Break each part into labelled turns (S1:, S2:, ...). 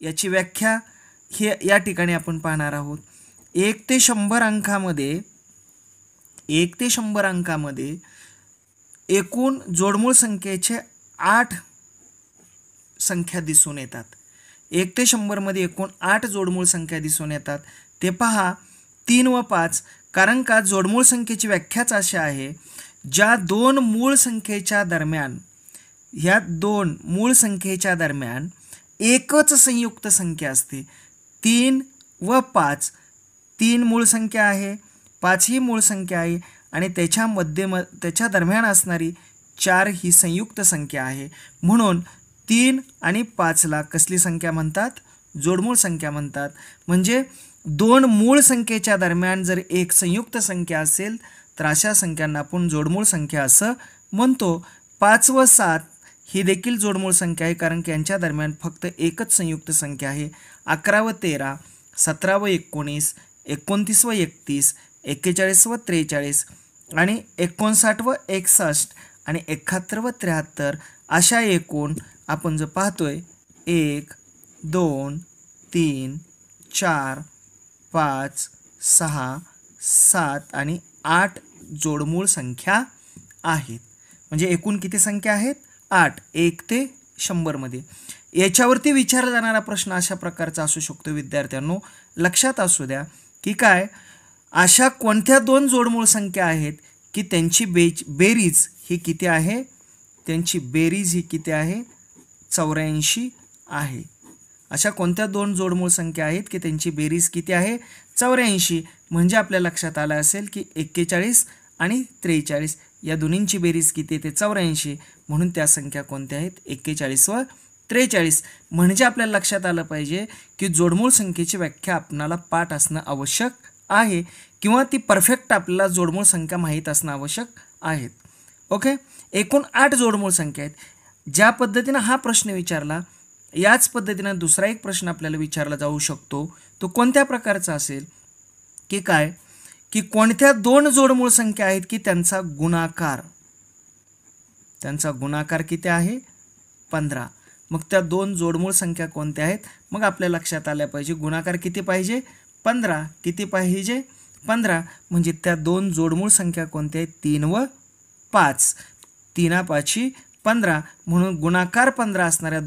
S1: याची व्याख्या हे या ठिकाणी आपण पाहणार आहोत. 1 ते 100 अंकामध्ये 1 ते 100 अंकामध्ये एकूण जोडमूळ संख्येचे 8 संख्या दिसून येतात. 1 ते 100 मध्ये एकूण 8 जोडमूळ संख्या दिसून येतात. ते पहा 3 व 5. कारण का जोडमूळ संख्येची व्याख्याच अशी आहे, ज्या दोन मूळ संख्येच्या दरम्यान ह्या दोन मूळ संख्येच्या दरम्यान एकच संयुक्त संख्या असते. 3 व 5 3 मूळ संख्या आहे, 5 ही मूळ संख्या आहे आणि त्याच्या दरम्यान असणारी 4 ही संयुक्त संख्या आहे. म्हणून 3 आणि 5ला कसली संख्या म्हणतात? जोडमूळ संख्या म्हणतात. म्हणजे दोन मूळ संख्येच्या दरम्यान जर एक संयुक्त संख्या असेल तर अशा संख्यांना आपण जोडमूळ संख्या असं म्हणतो. 5 व 7 ही देखील जोडमूळ संख्या आहे, कारण की यांच्या दरम्यान फक्त एकच संयुक्त संख्या आहे. 11 व 13, 17 व 19, 29 व 31, 41 व 43 आणि 59 व 61 आणि 71 व 73 अशा एकूण आपण जर पाहतोय 1, 2, 3, 4, 5, 6, 7 आणि 8 जोडमूळ संख्या आहेत. म्हणजे एकूण किती संख्या आहेत? 8. 1 ते 100 मध्ये. याच्यावरती विचारला जाणारा प्रश्न अशा प्रकारचा असू शकतो विद्यार्थ्यांनो. लक्षात असू द्या की काय, अशा कोणत्या दोन जोडमूळ संख्या आहेत की त्यांची बेरीज ही किती आहे? त्यांची बेरीज ही किती आहे? 84 आहे. अशा कोणत्या दोन जोडमूळ संख्या आहेत की त्यांची बेरीज किती आहे? 84. म्हणजे आपल्या लक्षात आलं असेल की 41 आणि 43 या दोन्हींची बेरीज किती ते 84. म्हणून त्या संख्या कोणत्या आहेत? 41 व 43. म्हणजे आपल्याला लक्षात आलं पाहिजे की जोडमूळ संख्येची व्याख्या आपणाला पाठ असणं आवश्यक आहे किंवा ती परफेक्ट आपल्याला जोडमूळ संख्या माहीत असणं आवश्यक आहेत. ओके. एकूण 8 जोडमूळ संख्या आहेत. ज्या पद्धतीनं हा प्रश्न विचारला, याच पद्धतीनं दुसरा एक प्रश्न आपल्याला विचारला जाऊ शकतो. तो कोणत्या प्रकारचा असेल की काय, की कोणत्या दोन जोडमूळ संख्या आहेत की त्यांचा गुणाकार किती आहे? 15. मग त्या दोन जोडमूळ संख्या कोणत्या आहेत? मग आपल्या लक्षात आल्या पाहिजे गुणाकार किती पाहिजे? 15. किती पाहिजे? 15. म्हणजे त्या दोन जोडमूळ संख्या कोणत्या आहेत? 3 व 5. 3 5 15. म्हणून गुणाकार 15 असणाऱ्या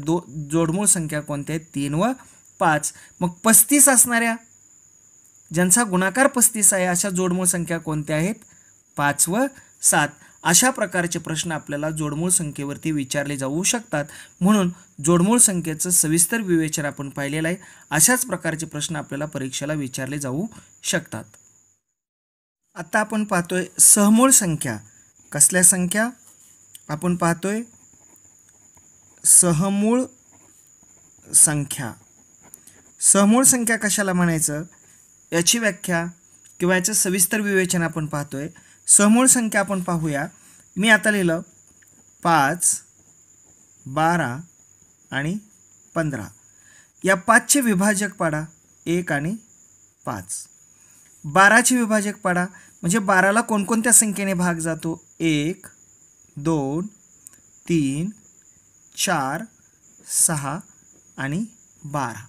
S1: जोडमूळ संख्या कोणत्या आहेत? 3 व 5. मग 35 असणाऱ्या, ज्यांचा गुणाकार 35 आहे, अशा जोडमूळ संख्या कोणत्या आहेत? 5 व 7. अशा प्रकारचे प्रश्न आपल्याला जोडमूळ संख्येवरती विचारले जाऊ शकतात. म्हणून जोडमूळ संख्येचं सविस्तर विवेचन आपण पाहिलेलं आहे. अशाच प्रकारचे प्रश्न आपल्याला परीक्षेला विचारले जाऊ शकतात. आता आपण पाहतोय सहमूळ संख्या. कसल्या संख्या? आपण पाहतोय सहमूळ संख्या. सहमूळ संख्या कशाला म्हणायचं याची व्याख्या किंवा याचं सविस्तर विवेचन आपण पाहतोय. सहमूळ संख्या आपण पाहूया. मी आता लिहिलं 5, 12 आणि 15. या 5चे विभाजक पाडा, 1 आणि 5. 12चे विभाजक पाडा, म्हणजे 12ला कोणकोणत्या संख्येने भाग जातो? 1, 2, 3, 4, 6 आणि 12.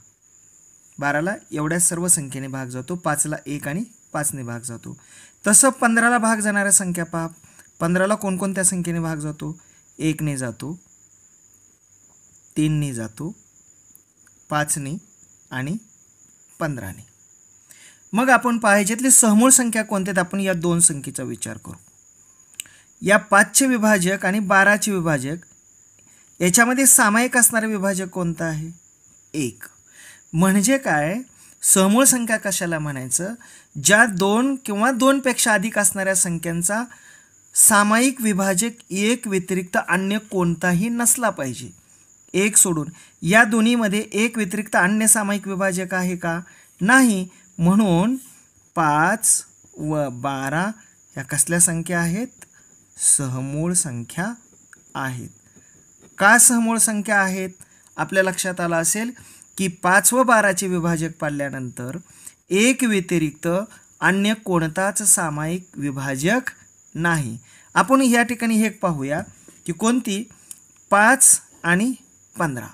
S1: 12ला एवढ्या सर्व संख्येने भाग जातो. 5ला 1 आणि 5ने भाग जातो. तसं 15ला भाग जाणाऱ्या संख्या पहा. 15ला कोणकोणत्या संख्येने भाग जातो? 1ने जातो, 3ने जातो, 5ने आणि 15ने. मग आपण पाहिजेतली सहमूळ संख्या कोणत्या? आपण या दोन संख्येचा विचार करू. या 5चे विभाजक आणि 12चे विभाजक याच्यामध्ये सामायिक असणारे विभाजक कोणतं आहे? 1. म्हणजे काय, सहमूळ संख्या कशाला म्हणायचं? ज्या 2 किंवा 2 पेक्षा अधिक असणाऱ्या संख्यांचा सामायिक विभाजक 1 व्यतिरिक्त अन्य कोणताही नसला पाहिजे. 1 सोडून. या दोन्हीमध्ये 1 व्यतिरिक्त अन्य सामायिक विभाजक आहे का? नाही. म्हणून 5 व 12 ह्या कसल्या संख्या आहेत? सहमूळ संख्या आहेत. का सहमूळ संख्या आहेत? आपल्या लक्षात आलं असेल की 5 व 12चे विभाजक पाडल्यानंतर 1 व्यतिरिक्त अन्य कोणताच सामायिक विभाजक नाही. आपण या ठिकाणी हे पाहूया की कोणती? 5 आणि 15.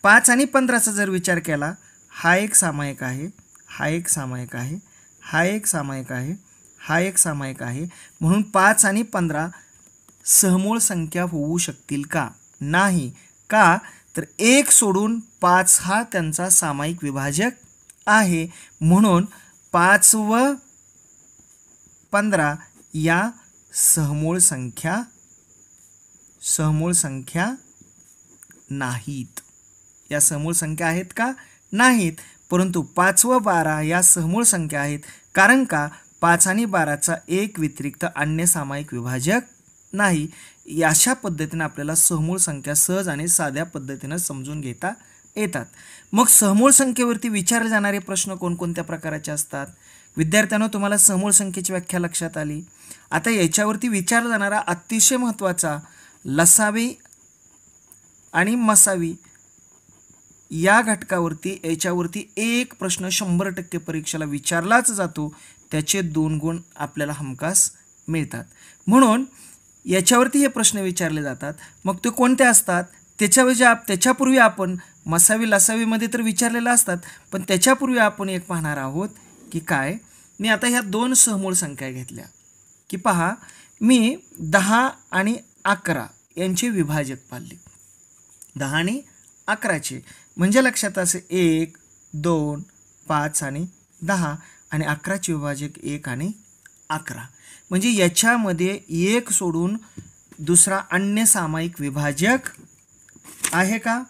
S1: 5 आणि 15चा जर विचार केला, हा एक सामायिक आहे, हा एक सामायिक आहे, हा एक सामायिक आहे, हा एक सामायिक आहे, म्हणून 5 आणि 15 सहमूळ संख्या होऊ शकतील का? नाही. का? तर 1 सोडून 5 हा त्यांचा सामायिक विभाजक आहे, म्हणून 5 व 15 या सहमूळ संख्या नाहीत. या सहमूळ संख्या आहेत का? नाहीत. परंतु 5 व 12 या सहमूळ संख्या आहेत, कारण का 5 आणि 12चा एक व्यतिरिक्त अन्य सामायिक विभाजक नाही. अशा पद्धतीने आपल्याला सहमूळ संख्या सहज आणि साध्या पद्धतीने समजून घेता येतात. मग सहमूळ संख्येवरती विचारले जाणारे प्रश्न कोणकोणत्या प्रकारचे असतात? विद्यार्थ्यांनो, तुम्हाला सहमूळ संख्येची व्याख्या लक्षात आली. आता याच्यावरती विचारला जाणारा अतिशय महत्त्वाचा लसावी आणि मसावी या घटकावरती याच्यावरती एक प्रश्न 100% परीक्षेला विचारलाच जातो. त्याचे 2 गुण आपल्याला हमखास मिळतात. म्हणून याच्यावरती हे प्रश्न विचारले जातात. मग ते कोणते असतात? त्याच्यापूर्वी आपण मसावी लसावीमध्ये तर विचारलेलं असतात, पण त्याच्यापूर्वी आपण एक पाहणार आहोत की काय. मी आता ह्या 2 सहमूळ संख्या घेतल्या की पहा, मी 10 आणि 11 यांचे विभाजक पाळले. 10 आणि 11चे म्हणजे लक्षात असे 1, 2, 5 आणि 10 आणि 11चे विभाजक 1 आणि 11. म्हणजे याच्यामध्ये एक सोडून दुसरा अन्य सामायिक विभाजक आहे का?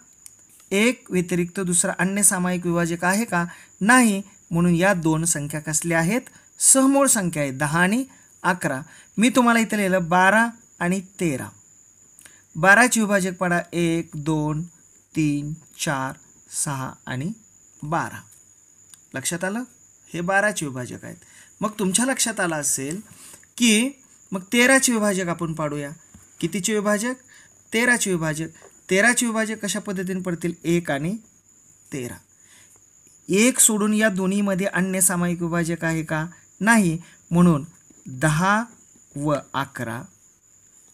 S1: एक व्यतिरिक्त दुसरा अन्य सामायिक विभाजक आहे का? नाही. म्हणून या 2 संख्या कसल्या आहेत? सहमूळ संख्या आहेत, 10 आणि 11. मी तुम्हाला इथे लिहिलं 12 आणि 13. 12चे विभाजक पडा 1, 2, 3, 4, 6 आणि 12. लक्षात आलं? हे 12चे विभाजक आहेत. मग तुमच्या लक्षात आलं असेल की मग 13चे विभाजक आपण पाडूया. कितीचे विभाजक? 13चे विभाजक. 13चे विभाजक कशा पद्धतीने पडतील? 1 आणि 13. एक सोडून या दोन्हीमध्ये अन्य सामायिक विभाजक आहे का? नाही. म्हणून 10 व 11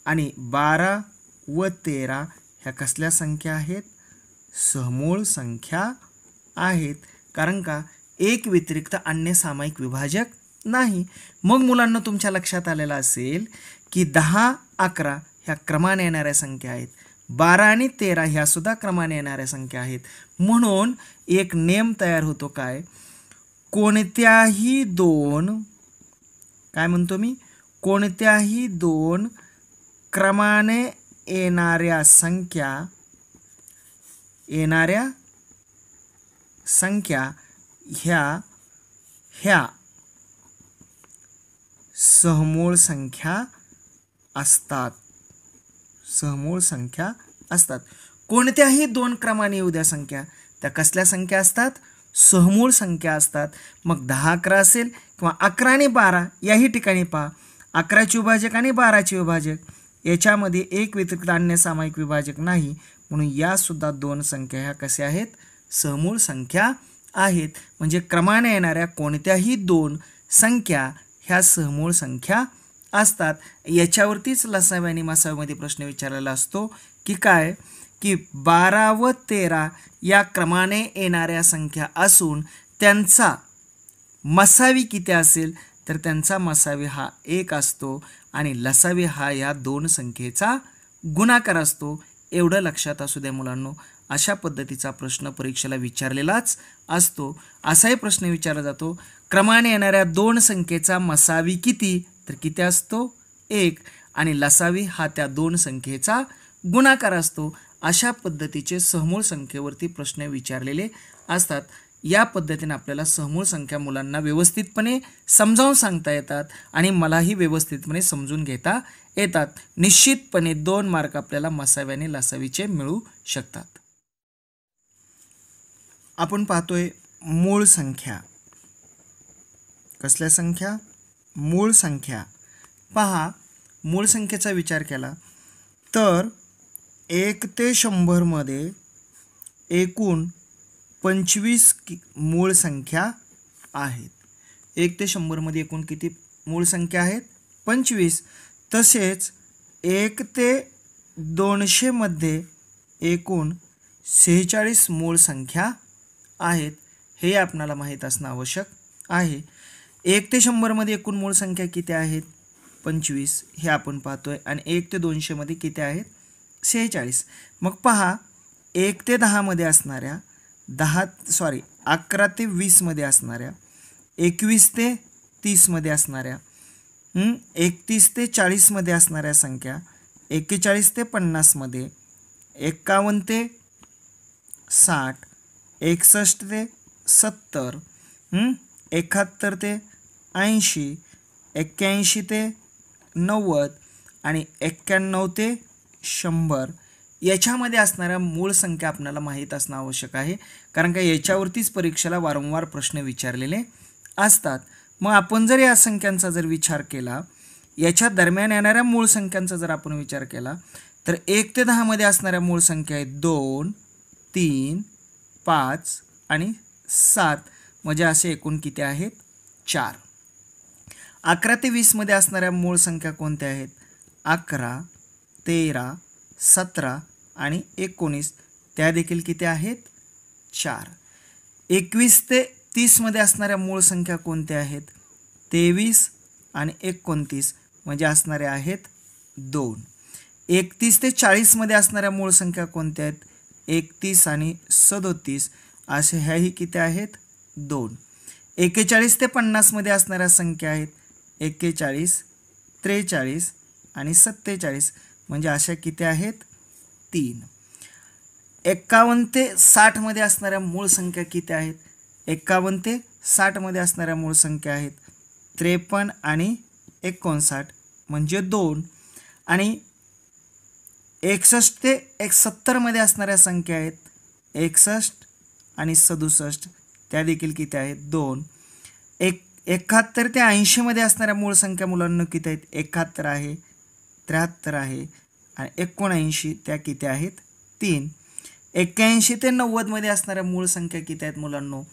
S1: आणि 12 व 13 ह्या कसल्या संख्या आहेत? सहमूळ संख्या आहेत, कारण का एक व्यतिरिक्त अन्य सामायिक विभाजक नाही. मग मुलांना तुमच्या लक्षात आलेलं असेल की 10, 11 ह्या क्रमाने येणाऱ्या संख्या आहेत, 12 आणि 13 ह्या सुद्धा क्रमाने येणाऱ्या संख्या आहेत. म्हणून एक नेम तयार होतो काय? कोणत्याही दोन, काय म्हणतो मी? कोणत्याही 2 क्रमाने येणाऱ्या संख्या ह्या सहमूळ संख्या असतात. सहमूळ संख्या असतात. कोणत्याही 2 क्रमाने येऊ द्या संख्या, त्या कसल्या संख्या असतात? सहमूळ संख्या असतात. मग 10, 11 असेल किंवा 11 आणि 12 याही ठिकाणी पहा, 11चे विभाजक आणि 12चे विभाजक याच्यामध्ये एक व्यतिरिक्त अन्य सामायिक विभाजक नाही. म्हणून या सुद्धा 2 संख्या ह्या कशा आहेत? सहमूळ संख्या आहेत. म्हणजे क्रमाने येणाऱ्या कोणत्याही 2 संख्या ह्या सहमूळ संख्या असतात. याच्यावरतीच लसावी आणि मसावीमध्ये प्रश्न विचारलेला असतो की काय? की 12 व 13 या क्रमाने येणाऱ्या संख्या असून त्यांचा मसावी किती असेल? तर त्यांचा मसावी हा 1 असतो आणि लसावी हा या 2 संख्येचा गुणाकार असतो. एवढं लक्षात असू द्या मुलांनो. अशा पद्धतीचा प्रश्न परीक्षेला विचारलेलाच असतो. असाही प्रश्न विचारला जातो, क्रमाने येणाऱ्या 2 संख्येचा मसावी किती? तर किती असतो? 1 आणि लसावी हा त्या 2 संख्येचा गुणाकार असतो. अशा पद्धतीचे सहमूळ संख्येवरती प्रश्न विचारलेले असतात. या पद्धतीने आपल्याला सहमूळ संख्या मुलांना व्यवस्थितपणे समजावून सांगता येतात आणि मलाही व्यवस्थितपणे समजून घेता येतात. निश्चितपणे 2 मार्क आपल्याला मसावी आणि लसावीचे मिळू शकतात. आपण पाहतोय मूळ संख्या. कसल्या संख्या? मूळ संख्या. पहा, मूळ संख्येचा विचार केला तर 1 ते 100 मध्ये एकूण 25 मूळ संख्या आहेत. 1 ते 100 मध्ये एकूण किती मूळ संख्या आहेत? 25. तसेच 1 ते 200 मध्ये एकूण 46 मूळ संख्या आहेत, हे आपल्याला माहीत असणं आवश्यक आहे. 1 ते 100 मध्ये एकूण मूळ संख्या किती आहेत? 25 हे आपण पाहतोय. आणि 1 ते 200 मध्ये किती आहेत? 46. मग पहा, 1 ते 10 मध्ये असणाऱ्या 11 ते 20 मध्ये असणाऱ्या, 21 ते 30 मध्ये असणाऱ्या, 31 ते 40 मध्ये असणाऱ्या संख्या, 41 ते 50 मध्ये, 51 ते 60, 61 ते 70, 71 ते 80, 81 ते 90 आणि 91 ते 100 याच्यामध्ये असणाऱ्या मूळ संख्या आपल्याला माहीत असणं आवश्यक आहे, कारण का याच्यावरतीच परीक्षेला वारंवार प्रश्न विचारलेले असतात. मग आपण जर या संख्यांचा जर विचार केला, याच्या दरम्यान येणाऱ्या मूळ संख्यांचा जर आपण विचार केला, तर 1 ते 10 मध्ये असणाऱ्या मूळ संख्या आहेत 2, 3, 5 आणि 7, म्हणजे असे एकूण किती आहेत? 4. 11 ते 20 मध्ये असणाऱ्या मूळ संख्या कोणत्या आहेत? 11, 13, 17 आणि 19, त्या देखील किती आहेत? 4. 21 ते 30 मध्ये असणाऱ्या मूळ संख्या कोणत्या आहेत? 23 आणि 29, म्हणजे असणारे आहेत 2. 31 ते 40 मध्ये असणाऱ्या मूळ संख्या कोणत्या आहेत? 31 आणि 37, असे ह्याही किती आहेत? 2. 41 ते 50 मध्ये असणाऱ्या संख्या आहेत 41, 43 आणि 47, म्हणजे अशा किती आहेत? 3. 51 ते 60 मध्ये असणाऱ्या मूळ संख्या किती आहेत? 51 ते 60 मध्ये असणाऱ्या मूळ संख्या आहेत 53 आणि 59, म्हणजे 2. आणि 61 ते 70 मध्ये असणाऱ्या संख्या आहेत 61 आणि 67, त्या देखील किती आहेत? 2. 71 ते 80 मध्ये असणाऱ्या मूळ संख्या मुलांना किती आहेत? 71 आहे, 73 आहे आणि 79, त्या किती आहेत? 3. 81 ते 90 मध्ये असणाऱ्या मूळ संख्या किती आहेत मुलांनो?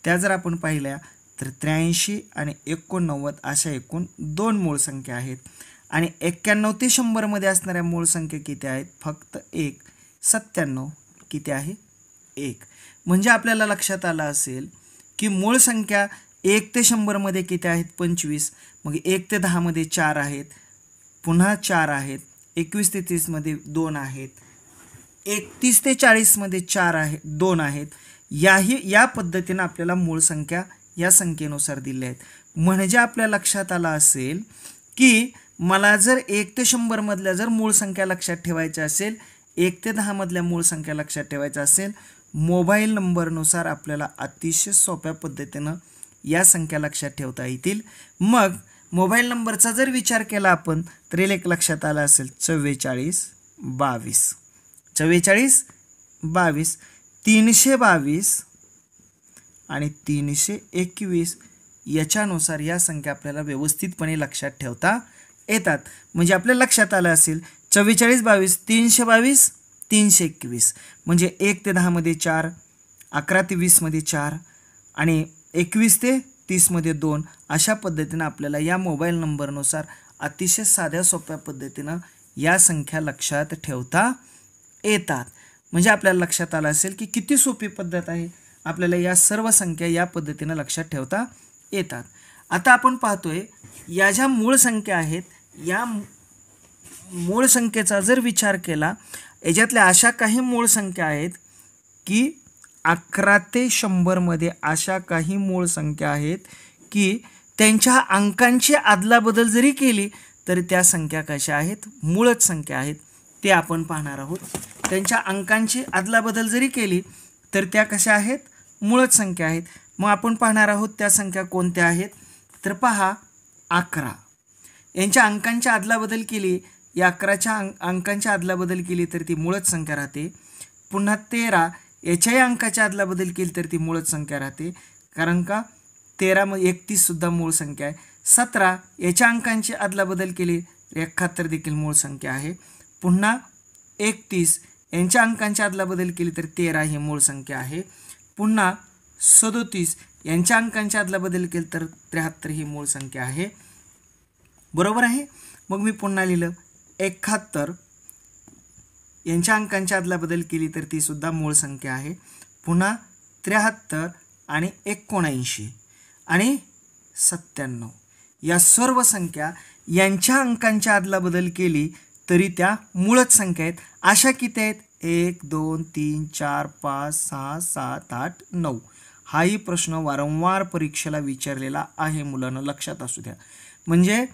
S1: त्या जर आपण पाहिल्या तर 83 आणि 89, अशा एकूण 2 मूळ संख्या आहेत. आणि 91 ते 100 मध्ये असणाऱ्या मूळ संख्या किती आहेत? फक्त 1. 97 किती आहे? 1. म्हणजे आपल्याला लक्षात आलं असेल की मूळ संख्या 1 ते 100 मध्ये किती आहेत? 25. मग 1 ते 10 मध्ये 4 आहेत, पुन्हा 4 आहेत, 21 ते 30 मध्ये 2 आहेत, 31 ते 40 मध्ये 4 आहेत, 2 आहेत. या पद्धतीने आपल्याला मूळ संख्या या संख्येनुसार दिल्या आहेत. म्हणजे आपल्या लक्षात आलं असेल की मला जर 1 ते 100 मधल्या जर मूळ संख्या लक्षात ठेवायच्या असेल, 1 ते 10 मधल्या मूळ संख्या लक्षात ठेवायच्या असेल, मोबाईल नंबरनुसार आपल्याला अतिशय सोप्या पद्धतीनं या संख्या लक्षात ठेवता येतील. मग मोबाईल नंबरचा जर विचार केला आपण तर एक लक्षात आला असेल 44 22, 44 22, 322 आणि 321, याच्यानुसार या संख्या आपल्याला व्यवस्थितपणे लक्षात ठेवता येतात. म्हणजे आपल्या लक्षात आलं असेल 44 22, 322, 321, म्हणजे 1 ते 10 मध्ये 4, 11 ते 20 मध्ये 4 आणि 21 ते 30 मध्ये 2, अशा पद्धतीनं आपल्याला या मोबाईल नंबरनुसार अतिशय साध्या सोप्या पद्धतीनं या संख्या लक्षात ठेवता येतात. म्हणजे आपल्याला लक्षात आलं असेल की किती सोपी पद्धत आहे, आपल्याला या सर्व संख्या या पद्धतीनं लक्षात ठेवता येतात. आता आपण पाहतोय या ज्या मूळ संख्या आहेत, या मूळ संख्येचा जर विचार केला, याच्यातल्या अशा काही मूळ संख्या आहेत की 11 ते 100 मध्ये अशा काही मूळ संख्या आहेत की त्यांच्या अंकांची अदलाबदल जरी केली तरी त्या संख्या कशा आहेत? मूळच संख्या आहेत. ते आपण पाहणार आहोत. त्यांच्या अंकांची अदलाबदल जरी केली तर त्या कशा आहेत? मूळच संख्या आहेत. मग आपण पाहणार आहोत त्या संख्या कोणत्या आहेत. तर पहा, 11 यांच्या अंकांची अदलाबदल केली, या 11च्या अंकांची अदलाबदल केली तर ती मूळच संख्या राहते. पुन्हा 13 याच्याही अंकाची अदलाबदल केली तर ती मूळच संख्या राहते, कारण का 13 मध्ये 31 सुद्धा मूळ संख्या आहे. 17 याच्या अंकांची अदलाबदल केली तर 71 देखील मूळ संख्या आहे. पुन्हा 31 यांच्या अंकांची अदलाबदल केली तर 13 ही मूळ संख्या आहे. पुन्हा 37 यांच्या अंकांची अदलाबदल केली तर 73 ही मूळ संख्या आहे. बरोबर आहे. मग मी पुन्हा लिहिलं 71 यांच्या अंकांची अदलाबदल केली तर ती सुद्धा मूळ संख्या आहे. पुन्हा 73 आणि 79 आणि 97 या सर्व संख्या यांच्या अंकांची अदलाबदल केली तरी त्या मूळच संख्या आहेत. अशा किती आहेत? 1 2 3 4 5 6 7 8 9. हाही प्रश्न वारंवार परीक्षेला विचारलेला आहे मुलांना, लक्षात असू द्या. म्हणजे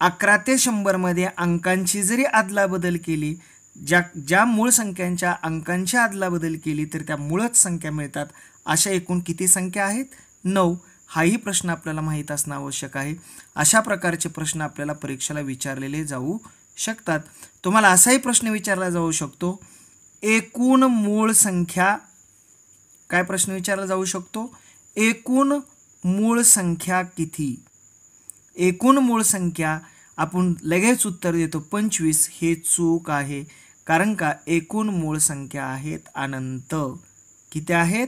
S1: 11 ते 100 मध्ये अंकांची जरी अदलाबदल केली, ज्या मूळ संख्यांच्या अंकांची अदलाबदल केली तर त्या मूळच संख्या मिळतात. अशा एकूण किती संख्या आहेत? 9. हाही प्रश्न आपल्याला माहीत असणं आवश्यक आहे. अशा प्रकारचे प्रश्न आपल्याला परीक्षेला विचारलेले जाऊ शकतात. तुम्हाला असाही प्रश्न विचारला जाऊ शकतो, एकूण मूळ संख्या, काय प्रश्न विचारला जाऊ शकतो? एकूण मूळ संख्या किती? एकूण मूळ संख्या आपण लगेच उत्तर देतो 25. हे चूक आहे. कारण का? एकूण मूळ संख्या आहेत अनंत. किती आहेत?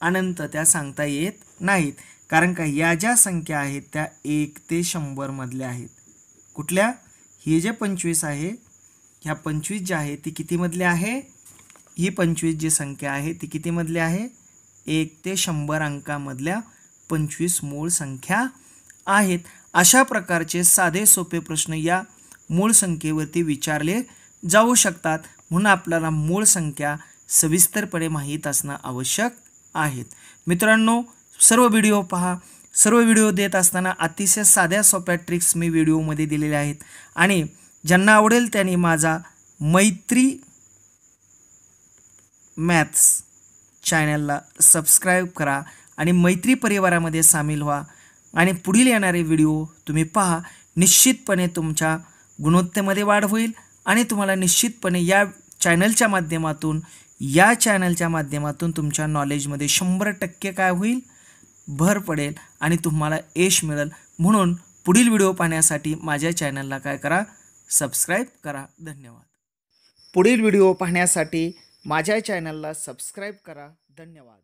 S1: अनंत. त्या सांगता येत नाहीत. कारण का? या ज्या संख्या आहेत त्या 1 ते 100 मधल्या आहेत. कुठल्या? हे जे 25 आहे, ह्या 25 ज्या आहे ती किती मधली आहे? ही 25 जी संख्या आहे ती किती मधली आहे? 1 ते 100 अंकामधल्या 25 मूळ संख्या आहेत. अशा प्रकारचे साधे सोपे प्रश्न या मूळ संख्येवरती विचारले जाऊ शकतात. म्हणून आपल्याला मूळ संख्या सविस्तरपणे माहीत असणं आवश्यक आहे. मित्रांनो, सर्व व्हिडिओ पहा. सर्व व्हिडिओ देत असताना अतिशय साध्या सोप्या ट्रिक्स मी व्हिडिओमध्ये दिलेल्या आहेत आणि ज्यांना आवडेल त्यांनी माझा मैत्री मॅथ्स चॅनलला सबस्क्राईब करा आणि मैत्री परिवारामध्ये सामील व्हा आणि पुढील येणारे व्हिडिओ तुम्ही पहा. निश्चितपणे तुमच्या गुणवत्तेमध्ये वाढ होईल आणि तुम्हाला निश्चितपणे या चॅनलच्या माध्यमातून तुमच्या नॉलेजमध्ये 100% काय होईल? भर पडेल आणि तुम्हाला यश मिळेल. म्हणून पुढील व्हिडिओ पाहण्यासाठी माझ्या चॅनलला काय करा? सबस्क्राईब करा. धन्यवाद. पुढील व्हिडिओ पाहण्यासाठी माझ्या चॅनलला सबस्क्राईब करा. धन्यवाद.